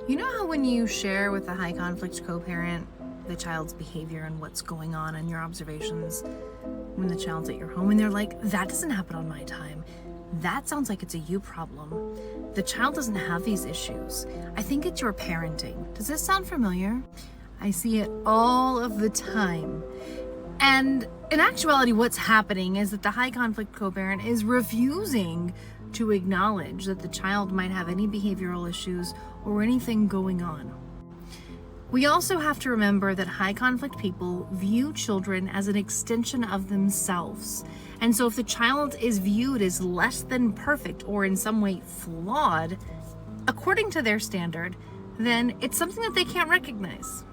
You know how when you share with a high conflict co-parent the child's behavior and what's going on and your observations when the child's at your home and they're like, that doesn't happen on my time. That sounds like it's a you problem. The child doesn't have these issues. I think it's your parenting. Does this sound familiar? I see it all of the time. And in actuality, what's happening is that the high conflict co-parent is refusing to acknowledge that the child might have any behavioral issues or anything going on. We also have to remember that high conflict people view children as an extension of themselves. And so if the child is viewed as less than perfect or in some way flawed, according to their standard, then it's something that they can't recognize.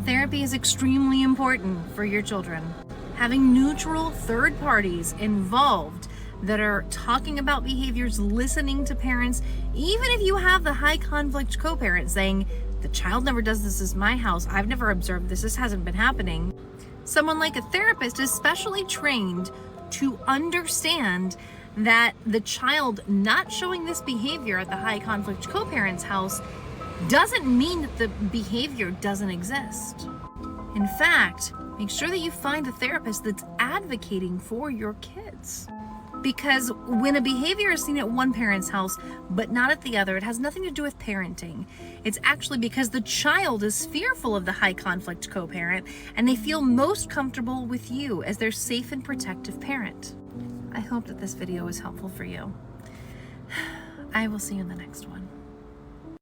Therapy is extremely important for your children. Having neutral third parties involved that are talking about behaviors, listening to parents, even if you have the high conflict co-parent saying, the child never does this is my house, I've never observed this hasn't been happening. Someone like a therapist is specially trained to understand that the child not showing this behavior at the high conflict co-parent's house doesn't mean that the behavior doesn't exist. In fact, make sure that you find a therapist that's advocating for your kids. Because when a behavior is seen at one parent's house but not at the other, it has nothing to do with parenting. It's actually because the child is fearful of the high conflict co-parent and they feel most comfortable with you as their safe and protective parent. I hope that this video was helpful for you. I will see you in the next one.